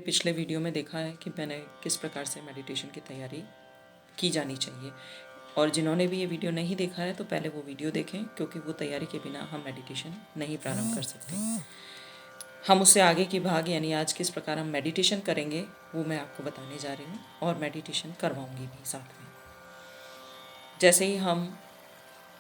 पिछले वीडियो में देखा है कि मैंने किस प्रकार से मेडिटेशन की तैयारी की जानी चाहिए, और जिन्होंने भी ये वीडियो नहीं देखा है तो पहले वो वीडियो देखें, क्योंकि वो तैयारी के बिना हम मेडिटेशन नहीं प्रारंभ कर सकते। हम उससे आगे की भाग यानी आज किस प्रकार हम मेडिटेशन करेंगे वो मैं आपको बताने जा रही हूँ, और मेडिटेशन करवाऊँगी भी साथ में। जैसे ही हम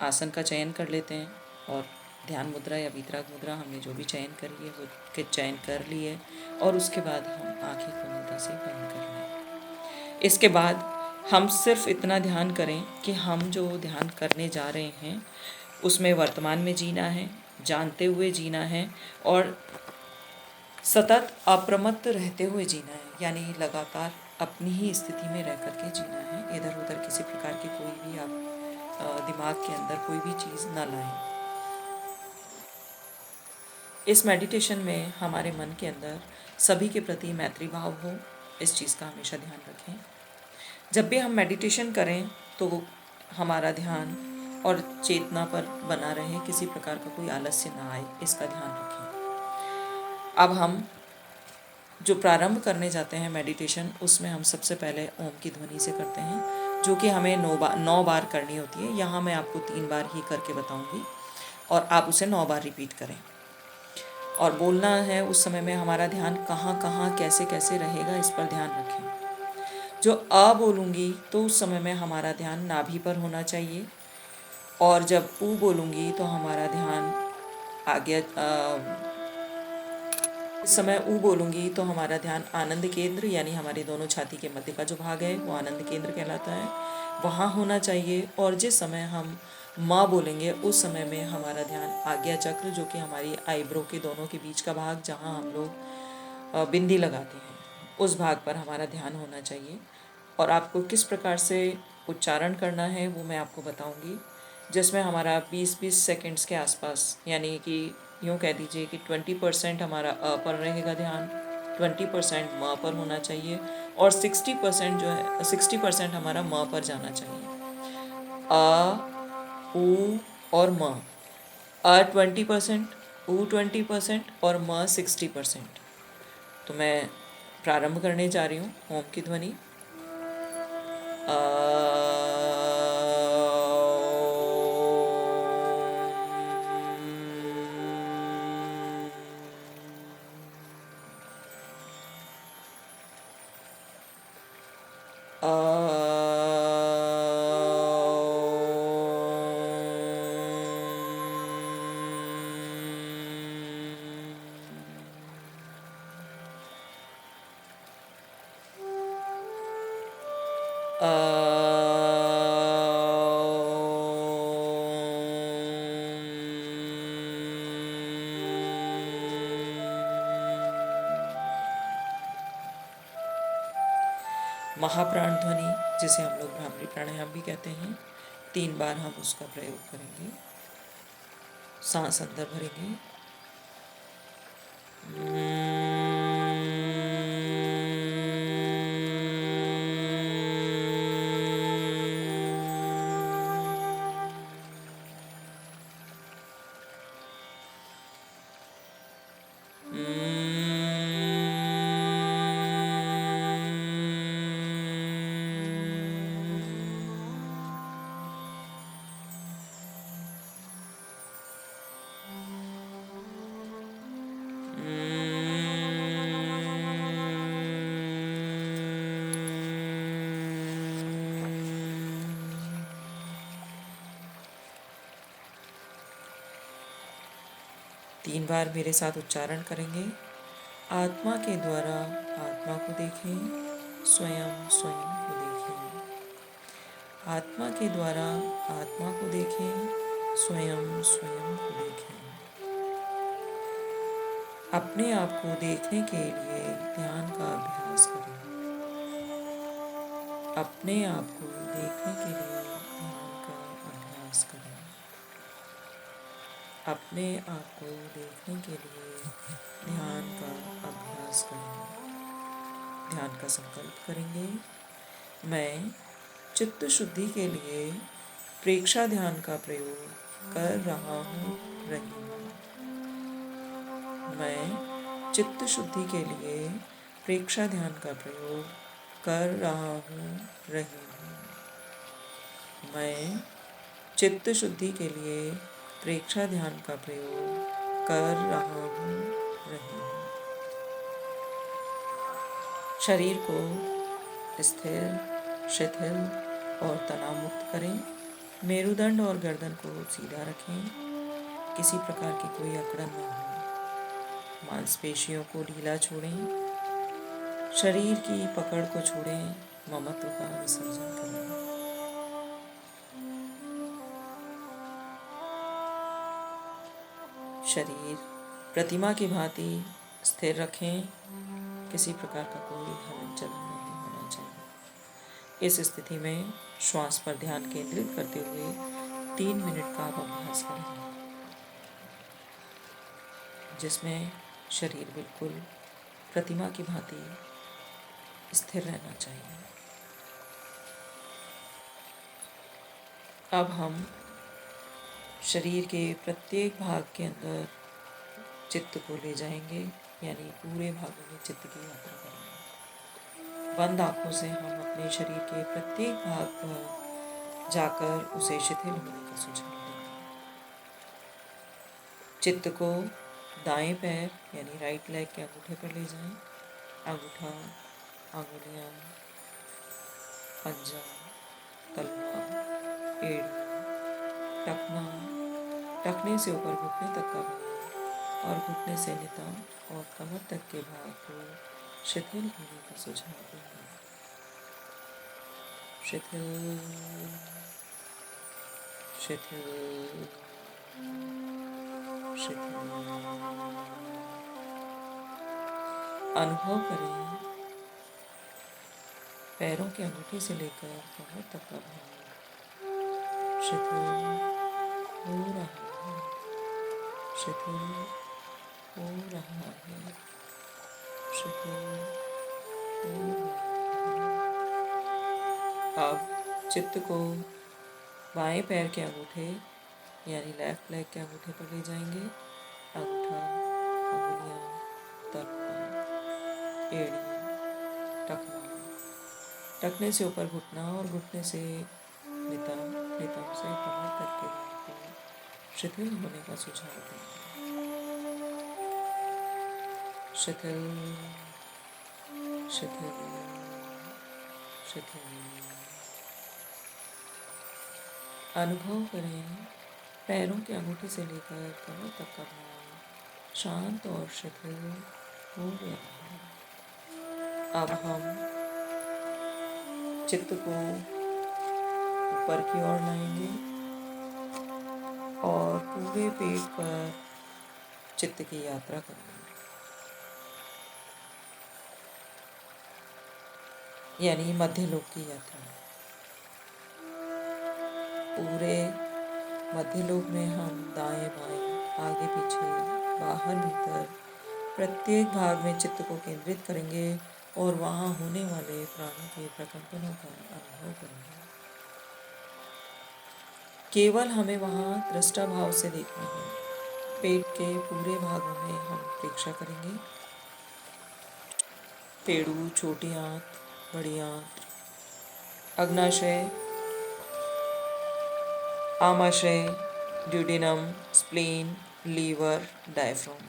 आसन का चयन कर लेते हैं और ध्यान मुद्रा या वीतराग मुद्रा हमने जो भी चयन करी है वो के चयन कर लिए, और उसके बाद हम आँखें पूर्णता से बंद कर लें। इसके बाद हम सिर्फ इतना ध्यान करें कि हम जो ध्यान करने जा रहे हैं उसमें वर्तमान में जीना है, जानते हुए जीना है, और सतत अप्रमत्त रहते हुए जीना है, यानी लगातार अपनी ही स्थिति में रह करके जीना है। इधर उधर किसी प्रकार की कोई भी आप दिमाग के अंदर कोई भी चीज़ न लाएं। इस मेडिटेशन में हमारे मन के अंदर सभी के प्रति मैत्री भाव हो, इस चीज़ का हमेशा ध्यान रखें। जब भी हम मेडिटेशन करें तो हमारा ध्यान और चेतना पर बना रहे, किसी प्रकार का कोई आलस्य ना आए, इसका ध्यान रखें। अब हम जो प्रारंभ करने जाते हैं मेडिटेशन, उसमें हम सबसे पहले ओम की ध्वनि से करते हैं, जो कि हमें 9 बार करनी होती है। यहाँ मैं आपको 3 बार ही करके बताऊँगी और आप उसे 9 बार रिपीट करें। और बोलना है उस समय में हमारा ध्यान कहाँ कहाँ कैसे कैसे रहेगा, इस पर ध्यान रखें। जो अ बोलूँगी तो उस समय में हमारा ध्यान नाभि पर होना चाहिए, और जब ऊ बोलूँगी तो हमारा ध्यान आगे इस समय ऊ बोलूँगी तो हमारा ध्यान आनंद केंद्र यानी हमारी दोनों छाती के मध्य का जो भाग है वो आनंद केंद्र कहलाता है, वहाँ होना चाहिए। और जिस समय हम माँ बोलेंगे उस समय में हमारा ध्यान आज्ञा चक्र, जो कि हमारी आईब्रो के दोनों के बीच का भाग, जहाँ हम लोग बिंदी लगाते हैं, उस भाग पर हमारा ध्यान होना चाहिए। और आपको किस प्रकार से उच्चारण करना है वो मैं आपको बताऊंगी, जिसमें हमारा 20-20 सेकंड्स के आसपास, यानी कि यूँ कह दीजिए कि 20% हमारा अ पर रहेगा ध्यान, 20% म पर होना चाहिए, और 60% जो है 60% हमारा म पर जाना चाहिए। अ, उ और म। अ 20%, उ 20% और म 60%। तो मैं प्रारंभ करने जा रही हूँ ओम की ध्वनि। महाप्राण ध्वनि, जिसे हम लोग भ्रामरी प्राणायाम भी कहते हैं, 3 बार हम उसका प्रयोग करेंगे। सांस अंदर भरेंगे, तीन बार मेरे साथ उच्चारण करेंगे। आत्मा के द्वारा आत्मा को देखें, स्वयं स्वयं को देखें। आत्मा के द्वारा आत्मा को देखें, स्वयं स्वयं को देखें। अपने आप को देखने के लिए ध्यान का अभ्यास करें। अपने आप को देखने के लिए ध्यान का अभ्यास करें। अपने आप को देखने के लिए ध्यान का अभ्यास करें। ध्यान का संकल्प करेंगे। मैं चित्त शुद्धि के लिए प्रेक्षा ध्यान का प्रयोग कर रहा हूँ, रही हूँ। मैं चित्त शुद्धि के लिए प्रेक्षा ध्यान का प्रयोग कर रहा हूँ, रही हूँ। मैं चित्त शुद्धि के लिए प्रेक्षा ध्यान का प्रयोग कर रहा हूँ, रही हूँ। शरीर को स्थिर, शिथिल और तनाव मुक्त करें। मेरुदंड और गर्दन को सीधा रखें। किसी प्रकार की कोई अकड़न न हो। मांसपेशियों को ढीला छोड़ें। शरीर की पकड़ को छोड़ें। ममत्व का विसर्जन करें। शरीर प्रतिमा की भांति स्थिर रखें। किसी प्रकार का कोई हलन चलन नहीं होना चाहिए। इस स्थिति में श्वास पर ध्यान केंद्रित करते हुए 3 मिनट का आप अभ्यास करेंगे, जिसमें शरीर बिल्कुल प्रतिमा की भांति स्थिर रहना चाहिए। अब हम शरीर के प्रत्येक भाग के अंदर चित्त को ले जाएंगे, यानी पूरे भागों में चित्त की यात्रा करेंगे। बंद आंखों से हम अपने शरीर के प्रत्येक भाग पर जाकर उसे शिथिल होने का सुझाव देंगे। चित्त को दाएं पैर यानी राइट लेग के अंगूठे पर ले जाएं। अंगूठा, अंगुलियां, पंजा, तलवा, एड़ी, टखना, टखने से ऊपर घुटने तक का भाग और घुटने से नितंब और कमर तक के भाग को शिथिल होने का सुझाव देंगे। शिथिल, शिथिल, शिथिल। अनुभव करें पैरों के अंगूठे से लेकर कमर तक का भाग शिथिल हो रहा है, शिथिल हो रहा है, शिथिल हो रहा है। अब चित्त को बाएं पैर के अंगूठे यानी लेफ्ट लेग के अंगूठे पर ले जाएंगे। अंगूठा, अंगुलियां, तलवा, एड़ी, टखना, टखने से ऊपर घुटना और घुटने से नितंब, नितंब से कमर तक के भाग को शिथिल होने का सुझाव देंगे। शिथिल, शिथिल, शिथिल। अनुभव करें पैरों के अंगूठे से लेकर कमर तक का भाग शांत और शिथिल हो गया है। अब हम चित्त को ऊपर की ओर लाएंगे और पूरे पेट पर चित्त की यात्रा करेंगे, यानी मध्य लोक की यात्रा। पूरे मध्य लोक में हम दाएं बाएं, आगे पीछे, बाहर भीतर प्रत्येक भाग में चित्त को केंद्रित करेंगे और वहाँ होने वाले प्राणों के प्रकंपनों का अनुभव करेंगे। केवल हमें वहाँ दृष्टा भाव से देखना है। पेट के पूरे भागों में हम प्रेक्षा करेंगे। पेड़ू, छोटी आंत, बड़ी आंत, अग्नाशय, आमाशय, ड्यूडेनम, स्प्लीन, लीवर, डायफ्राम,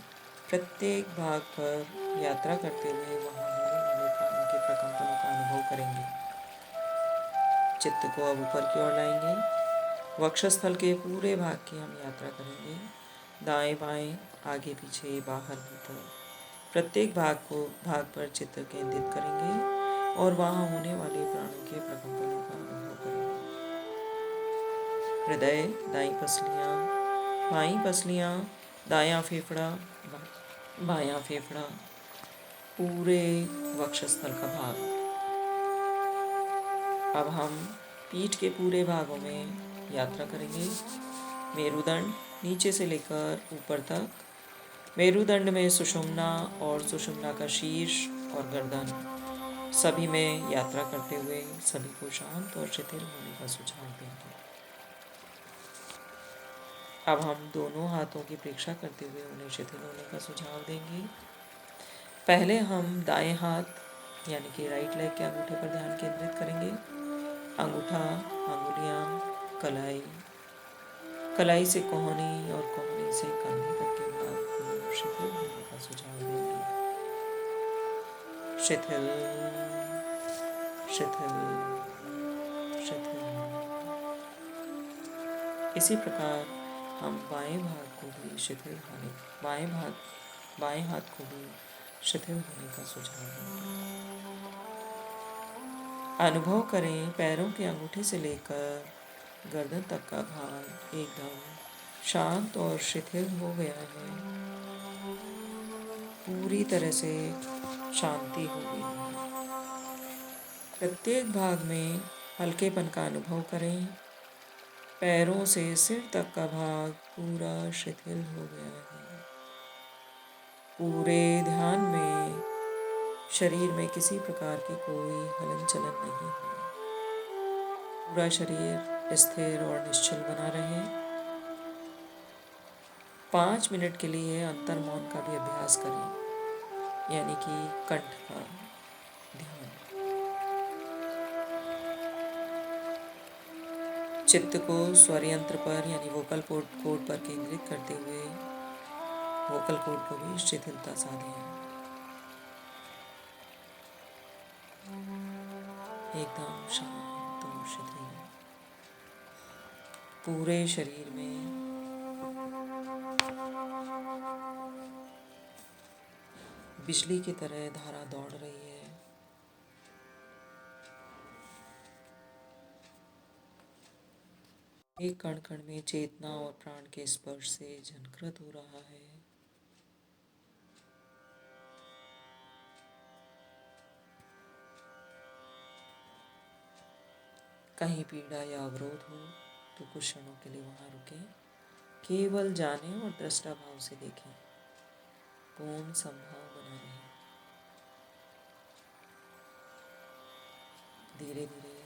प्रत्येक भाग पर यात्रा करते हुए वहाँ होने वाले प्राणों के प्रकंपनों का अनुभव करेंगे। चित्त को अब ऊपर की ओर लाएंगे। वक्षस्थल के पूरे भाग की हम यात्रा करेंगे। दाएं बाएं, आगे पीछे, बाहर भीतर प्रत्येक भाग पर चित्त केंद्रित करेंगे और वहाँ होने वाले प्राणों के प्रकंपनों का अनुभव करेंगे। हृदय, दाईं पसलियाँ, बाईं पसलियाँ, दायां फेफड़ा, बायां फेफड़ा, पूरे वक्षस्थल का भाग। अब हम पीठ के पूरे भागों में यात्रा करेंगे। मेरुदंड नीचे से लेकर ऊपर तक, मेरुदंड में सुषुम्ना और सुषुम्ना का शीर्ष और गर्दन, सभी में यात्रा करते हुए सभी को शांत और शिथिल होने का सुझाव देंगे। अब हम दोनों हाथों की प्रेक्षा करते हुए उन्हें शिथिल होने का सुझाव देंगे। पहले हम दाएं हाथ यानी कि राइट लेग के अंगूठे पर ध्यान केंद्रित करेंगे। अंगूठा, अंगुलियां, कलाई, कलाई से कोहनी और कोहनी से कंधे तक के भाग को शिथिल होने का सुझाव देंगे। शिथिल, शिथिल, शिथिल। इसी प्रकार हम बाएं भाग को भी शिथिल होने, बाएं हाथ को भी शिथिल होने का सुझाव देंगे। अनुभव करें पैरों के अंगूठे से लेकर गर्दन तक का भाग एकदम शांत और शिथिल हो गया है, पूरी तरह से शांति हो गई है। प्रत्येक भाग में हल्केपन का अनुभव करें। पैरों से सिर तक का भाग पूरा शिथिल हो गया है। पूरे ध्यान में शरीर में किसी प्रकार की कोई हलन चलन नहीं है। पूरा शरीर स्थिर और निश्चल बना रहे। 5 मिनट के लिए अंतर मौन का भी अभ्यास करें, यानी कि कंठ का ध्यान। चित्त को स्वर यंत्र पर यानी वोकल कोड पर केंद्रित करते हुए वोकल कोड को भी शिथिलता साधें। एकदम शांत और शिथिल। पूरे शरीर में बिजली की तरह धारा दौड़ रही है। एक कण कण में चेतना और प्राण के स्पर्श से झंकृत हो रहा है। कहीं पीड़ा या अवरोध हो तो कुछ क्षणों के लिए वहां रुकें। केवल जाने और दृष्टा भाव से देखें। पूर्ण संभाव बना रहे। धीरे धीरे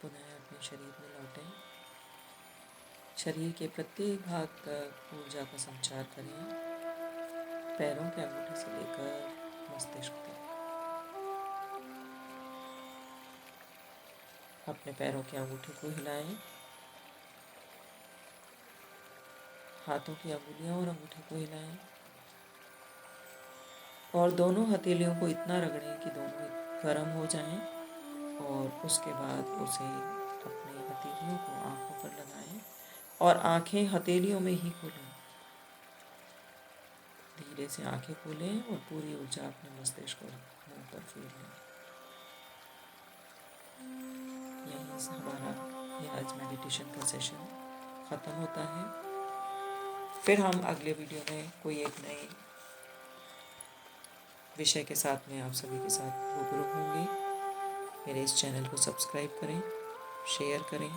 पुनः अपने शरीर में लौटें। शरीर के प्रत्येक भाग तक ऊर्जा का संचार करें, पैरों के अंगूठे से लेकर मस्तिष्क तक। अपने पैरों के अंगूठे को हिलाएं, हाथों की अंगुलियां और अंगूठे को हिलाएं और दोनों हथेलियों को इतना रगड़ें कि दोनों गर्म हो जाएं और उसके बाद उसे अपने हथेलियों को आंखों पर लगाएं और आंखें हथेलियों में ही खोलें। धीरे से आंखें खोलें और पूरी ऊर्जा अपने मस्तिष्क और मुंह पर फेर लें। यहीं से हमारा यह आज मेडिटेशन का सेशन ख़त्म होता है। फिर हम अगले वीडियो में कोई एक नए विषय के साथ में आप सभी के साथ रूबरू होंगे। मेरे इस चैनल को सब्सक्राइब करें, शेयर करें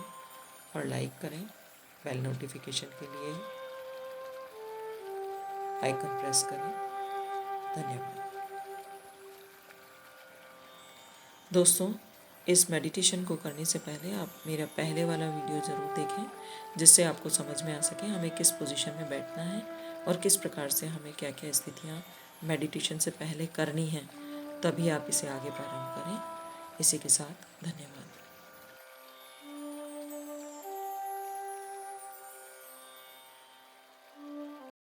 और लाइक करें। बेल नोटिफिकेशन के लिए आइकन प्रेस करें। धन्यवाद दोस्तों। इस मेडिटेशन को करने से पहले आप मेरा पहले वाला वीडियो ज़रूर देखें, जिससे आपको समझ में आ सके हमें किस पोजीशन में बैठना है और किस प्रकार से हमें क्या क्या स्थितियाँ मेडिटेशन से पहले करनी हैं, तभी आप इसे आगे प्रारंभ करें। इसी के साथ धन्यवाद।